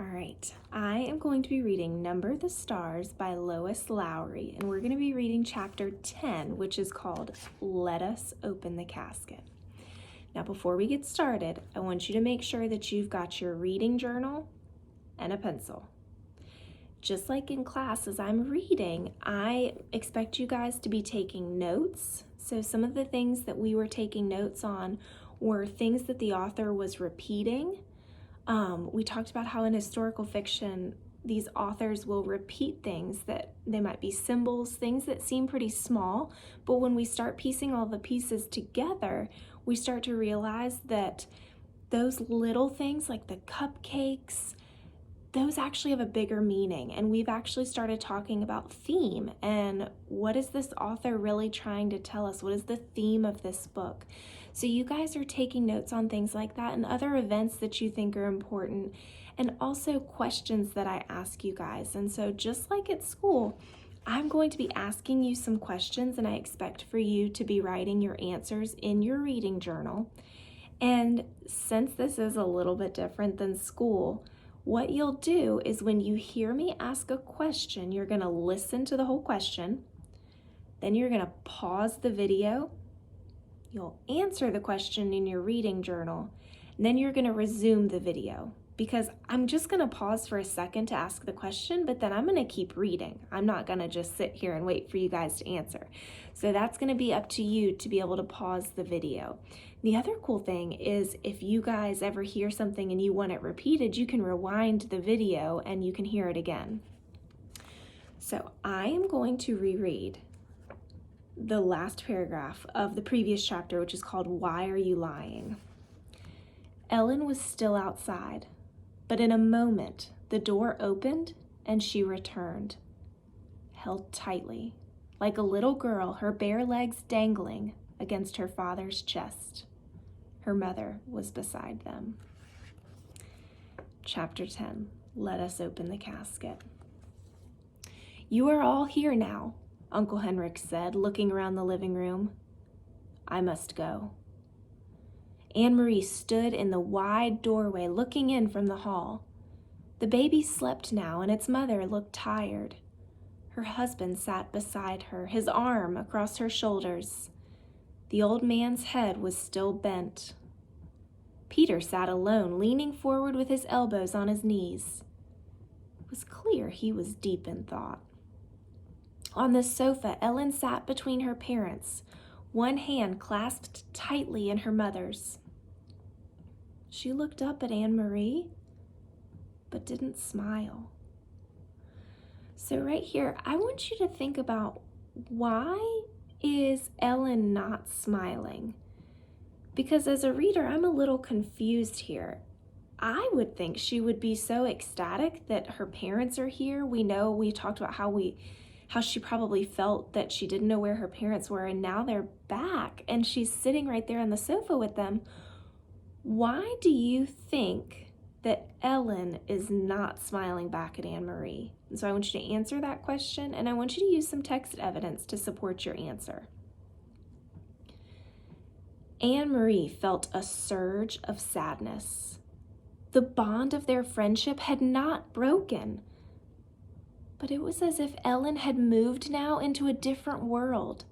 All right, I am going to be reading Number the Stars by Lois Lowry, and we're going to be reading chapter 10, which is called Let Us Open the Casket. Now, before we get started, I want you to make sure that you've got your reading journal and a pencil. Just like in class, as I'm reading, I expect you guys to be taking notes. So some of the things that we were taking notes on were things that the author was repeating. We talked about how in historical fiction, these authors will repeat things that they might be symbols, things that seem pretty small, but when we start piecing all the pieces together, we start to realize that those little things like the cupcakes, those actually have a bigger meaning. And we've actually started talking about theme and what is this author really trying to tell us? What is the theme of this book? So you guys are taking notes on things like that and other events that you think are important, and also questions that I ask you guys. And so just like at school, I'm going to be asking you some questions, and I expect for you to be writing your answers in your reading journal. And since this is a little bit different than school, what you'll do is when you hear me ask a question, you're going to listen to the whole question, then you're going to pause the video, you'll answer the question in your reading journal, and then you're going to resume the video, because I'm just going to pause for a second to ask the question, but then I'm going to keep reading. I'm not going to just sit here and wait for you guys to answer. So that's going to be up to you to be able to pause the video. The other cool thing is if you guys ever hear something and you want it repeated, you can rewind the video and you can hear it again. So I am going to reread the last paragraph of the previous chapter, which is called Why Are You Lying? Ellen was still outside, but in a moment the door opened and she returned, held tightly, like a little girl, her bare legs dangling against her father's chest. Her mother was beside them. Chapter 10, Let Us Open the Casket. You are all here now, Uncle Henrik said, looking around the living room. I must go. Anne-Marie stood in the wide doorway looking in from the hall. The baby slept now, and its mother looked tired. Her husband sat beside her, his arm across her shoulders. The old man's head was still bent. Peter sat alone, leaning forward with his elbows on his knees. It was clear he was deep in thought. On the sofa, Ellen sat between her parents, one hand clasped tightly in her mother's. She looked up at Anne-Marie, but didn't smile. So right here, I want you to think about, why is Ellen not smiling? Because as a reader, I'm a little confused here. I would think she would be so ecstatic that her parents are here. We talked about how she probably felt that she didn't know where her parents were, and now they're back and she's sitting right there on the sofa with them. Why do you think that Ellen is not smiling back at Anne-Marie? And so I want you to answer that question, and I want you to use some text evidence to support your answer. Anne-Marie felt a surge of sadness. The bond of their friendship had not broken, but it was as if Ellen had moved now into a different world,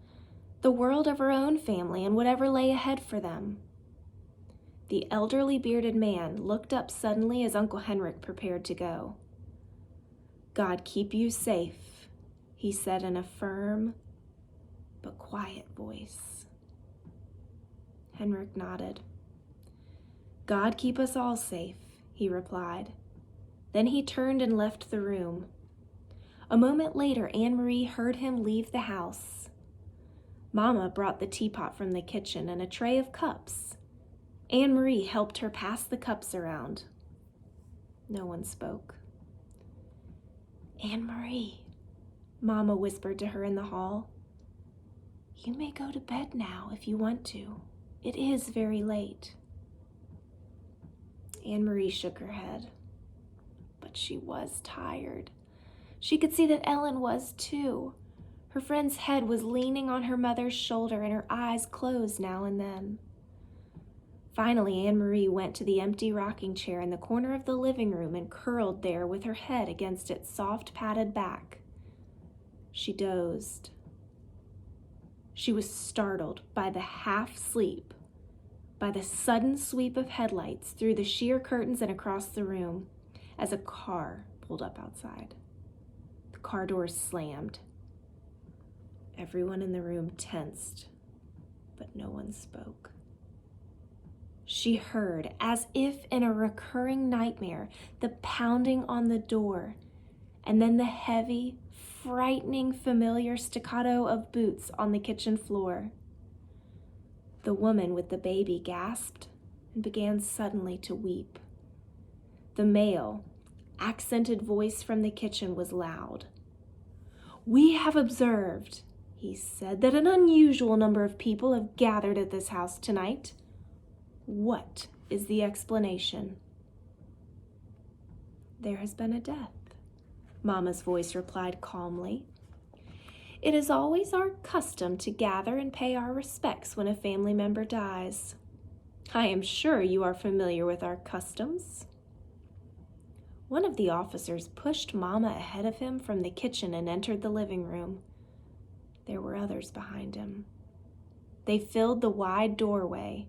the world of her own family and whatever lay ahead for them. The elderly bearded man looked up suddenly as Uncle Henrik prepared to go. God keep you safe, he said in a firm but quiet voice. Henrik nodded. God keep us all safe, he replied. Then he turned and left the room. A moment later, Anne-Marie heard him leave the house. Mama brought the teapot from the kitchen and a tray of cups. Anne-Marie helped her pass the cups around. No one spoke. Anne-Marie, Mama whispered to her in the hall. You may go to bed now if you want to. It is very late. Anne-Marie shook her head, but she was tired. She could see that Ellen was too. Her friend's head was leaning on her mother's shoulder and her eyes closed now and then. Finally, Anne-Marie went to the empty rocking chair in the corner of the living room and curled there with her head against its soft padded back. She dozed. She was startled by the half-sleep, by the sudden sweep of headlights through the sheer curtains and across the room as a car pulled up outside. The car doors slammed. Everyone in the room tensed, but no one spoke. She heard, as if in a recurring nightmare, the pounding on the door, and then the heavy, frightening, familiar staccato of boots on the kitchen floor. The woman with the baby gasped and began suddenly to weep. The male, accented voice from the kitchen was loud. "We have observed," he said, "that an unusual number of people have gathered at this house tonight. What is the explanation?" "There has been a death," Mama's voice replied calmly. "It is always our custom to gather and pay our respects when a family member dies. I am sure you are familiar with our customs." One of the officers pushed Mama ahead of him from the kitchen and entered the living room. There were others behind him. They filled the wide doorway.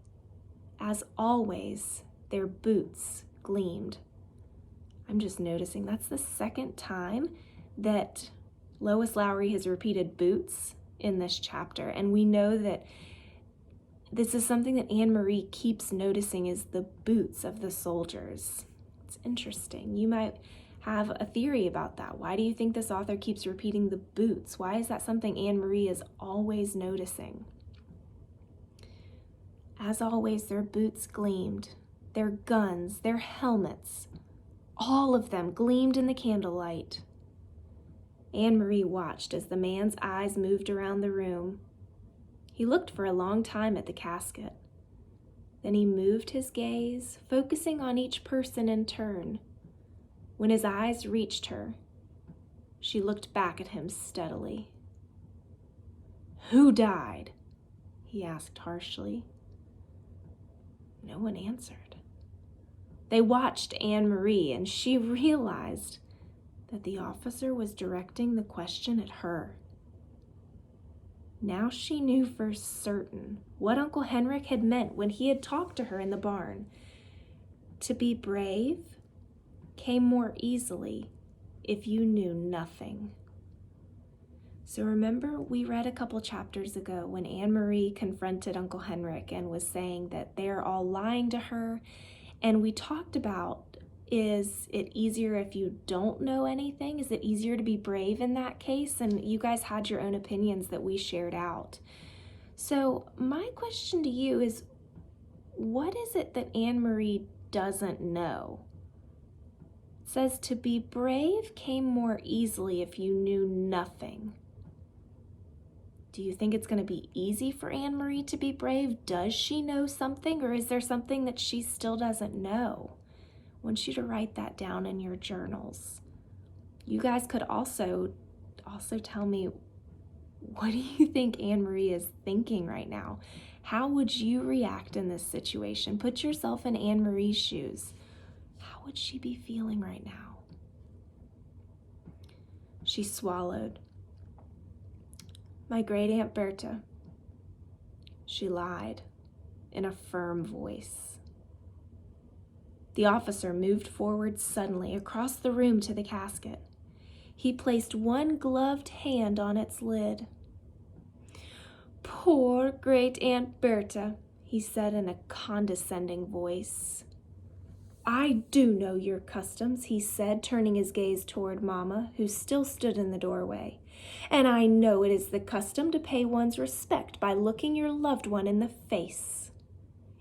As always, their boots gleamed. I'm just noticing that's the second time that Lois Lowry has repeated boots in this chapter, and we know that this is something that Anne-Marie keeps noticing is the boots of the soldiers. It's interesting. You might have a theory about that. Why do you think this author keeps repeating the boots? Why is that something Anne-Marie is always noticing? As always, their boots gleamed, their guns, their helmets, all of them gleamed in the candlelight. Anne-Marie watched as the man's eyes moved around the room. He looked for a long time at the casket. Then he moved his gaze, focusing on each person in turn. When his eyes reached her, she looked back at him steadily. "Who died?" he asked harshly. No one answered. They watched Anne-Marie, and she realized that the officer was directing the question at her. Now she knew for certain what Uncle Henrik had meant when he had talked to her in the barn. To be brave came more easily if you knew nothing. So remember, we read a couple chapters ago when Anne-Marie confronted Uncle Henrik and was saying that they're all lying to her. And we talked about, is it easier if you don't know anything? Is it easier to be brave in that case? And you guys had your own opinions that we shared out. So my question to you is, what is it that Anne-Marie doesn't know? It says to be brave came more easily if you knew nothing. Do you think it's going to be easy for Anne-Marie to be brave? Does she know something, or is there something that she still doesn't know? I want you to write that down in your journals. You guys could also tell me, what do you think Anne-Marie is thinking right now? How would you react in this situation? Put yourself in Anne-Marie's shoes. How would she be feeling right now? She swallowed. "My great Aunt Berta." She lied in a firm voice. The officer moved forward suddenly across the room to the casket. He placed one gloved hand on its lid. "Poor great Aunt Berta," he said in a condescending voice. "I do know your customs," he said, turning his gaze toward Mama, who still stood in the doorway. "And I know it is the custom to pay one's respect by looking your loved one in the face.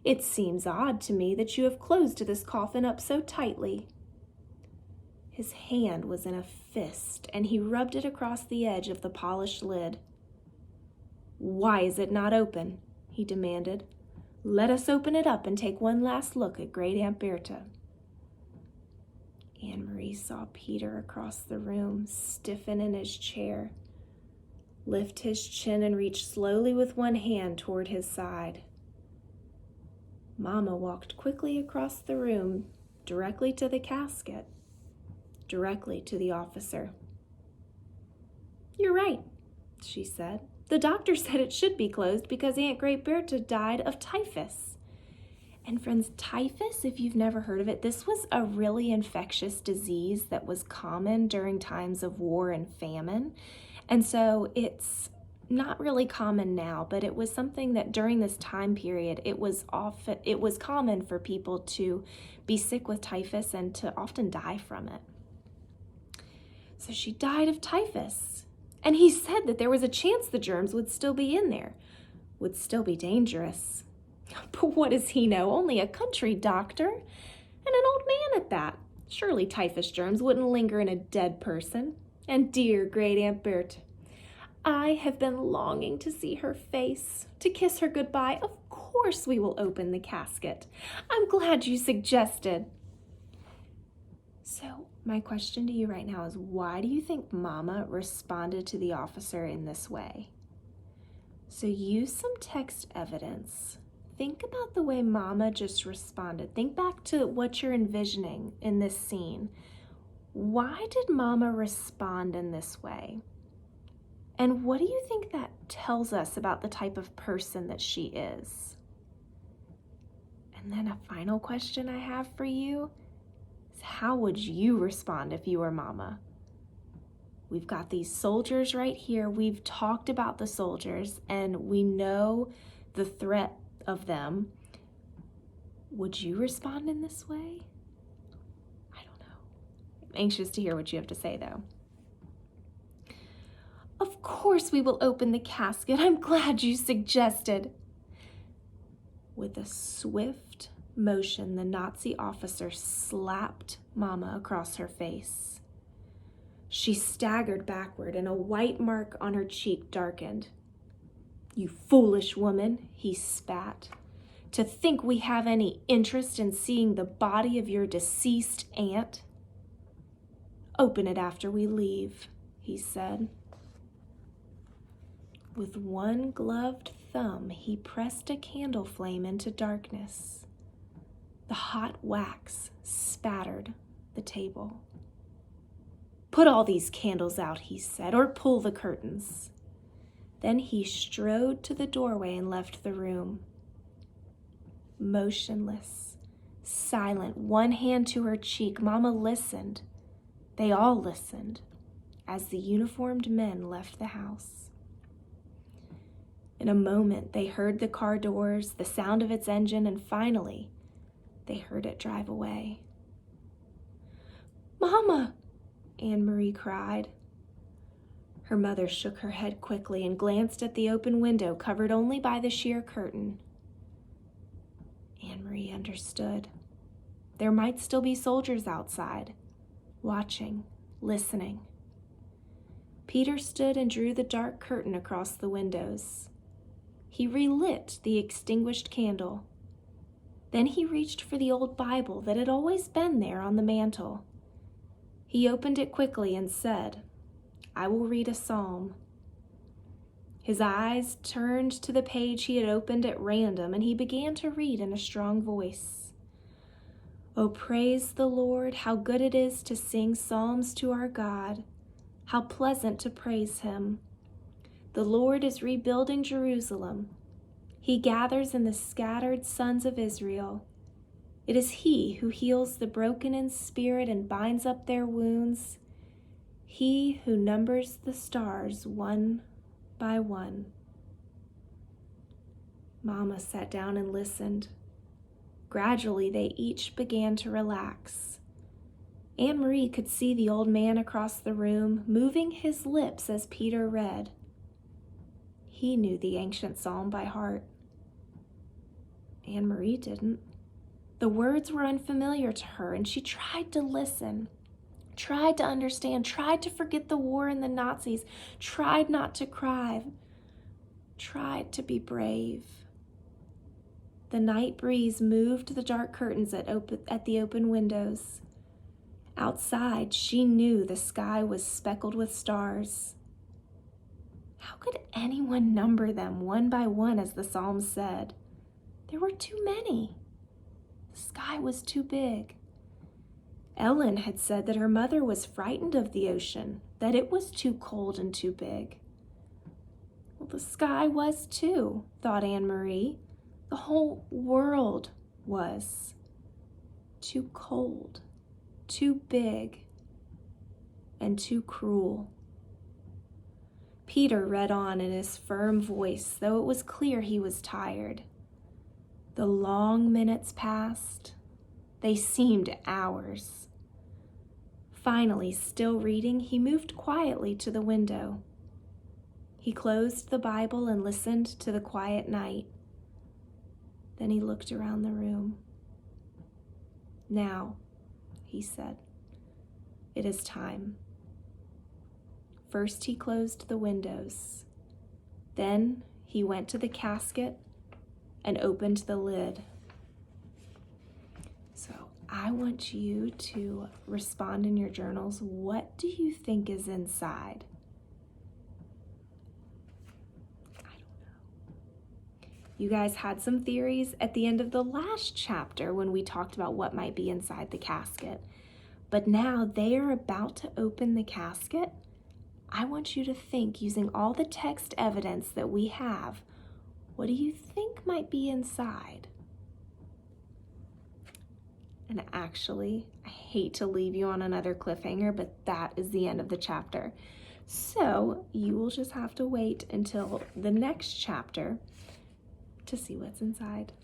It seems odd to me that you have closed this coffin up so tightly." His hand was in a fist, and he rubbed it across the edge of the polished lid. "Why is it not open?" he demanded. "Let us open it up and take one last look at great Aunt Berta." Anne-Marie saw Peter across the room, stiffen in his chair, lift his chin and reach slowly with one hand toward his side. Mama walked quickly across the room, directly to the casket, directly to the officer. "You're right," she said. "The doctor said it should be closed because Aunt Great Bertha died of typhus." And friends, typhus, if you've never heard of it, this was a really infectious disease that was common during times of war and famine. And so it's not really common now, but it was something that during this time period, it was common for people to be sick with typhus and to often die from it. So she died of typhus. And he said that there was a chance the germs would still be in there, would still be dangerous. But what does he know? Only a country doctor, and an old man at that. Surely typhus germs wouldn't linger in a dead person. And dear great Aunt Bertha, I have been longing to see her face, to kiss her goodbye. Of course we will open the casket. I'm glad you suggested. So my question to you right now is, why do you think Mama responded to the officer in this way? So use some text evidence. Think about the way Mama just responded. Think back to what you're envisioning in this scene. Why did Mama respond in this way? And what do you think that tells us about the type of person that she is? And then a final question I have for you is, how would you respond if you were Mama? We've got these soldiers right here. We've talked about the soldiers and we know the threat of them. Would you respond in this way? I don't know. I'm anxious to hear what you have to say, though. Of course we will open the casket. I'm glad you suggested. With a swift motion, the Nazi officer slapped Mama across her face. She staggered backward and a white mark on her cheek darkened. "You foolish woman," he spat. "To think we have any interest in seeing the body of your deceased aunt." "Open it after we leave," he said. With one gloved thumb, he pressed a candle flame into darkness. The hot wax spattered the table. "Put all these candles out," he said, "or pull the curtains." Then he strode to the doorway and left the room. Motionless, silent, one hand to her cheek, Mama listened. They all listened as the uniformed men left the house. In a moment, they heard the car doors, the sound of its engine, and finally, they heard it drive away. "Mama!" Anne-Marie cried. Her mother shook her head quickly and glanced at the open window covered only by the sheer curtain. Anne-Marie understood. There might still be soldiers outside, watching, listening. Peter stood and drew the dark curtain across the windows. He relit the extinguished candle. Then he reached for the old Bible that had always been there on the mantel. He opened it quickly and said, "I will read a psalm." His eyes turned to the page he had opened at random, and he began to read in a strong voice. "Oh, praise the Lord, how good it is to sing psalms to our God. How pleasant to praise him. The Lord is rebuilding Jerusalem. He gathers in the scattered sons of Israel. It is he who heals the broken in spirit and binds up their wounds. He who numbers the stars one by one." Mama sat down and listened. Gradually, they each began to relax. Anne-Marie could see the old man across the room, moving his lips as Peter read. He knew the ancient psalm by heart. Anne-Marie didn't. The words were unfamiliar to her, and she tried to listen, tried to understand, tried to forget the war and the Nazis, tried not to cry, tried to be brave. The night breeze moved the dark curtains at the open windows. Outside, she knew the sky was speckled with stars. How could anyone number them one by one, as the psalm said? There were too many. The sky was too big. Ellen had said that her mother was frightened of the ocean, that it was too cold and too big. Well, the sky was too, thought Anne-Marie. The whole world was too cold, too big, and too cruel. Peter read on in his firm voice, though it was clear he was tired. The long minutes passed. They seemed hours. Finally, still reading, he moved quietly to the window. He closed the Bible and listened to the quiet night. Then he looked around the room. "Now," he said, "it is time." First he closed the windows. Then he went to the casket and opened the lid. So I want you to respond in your journals. What do you think is inside? I don't know. You guys had some theories at the end of the last chapter when we talked about what might be inside the casket. But now they are about to open the casket. I want you to think, using all the text evidence that we have, what do you think might be inside? And actually, I hate to leave you on another cliffhanger, but that is the end of the chapter. So you will just have to wait until the next chapter to see what's inside.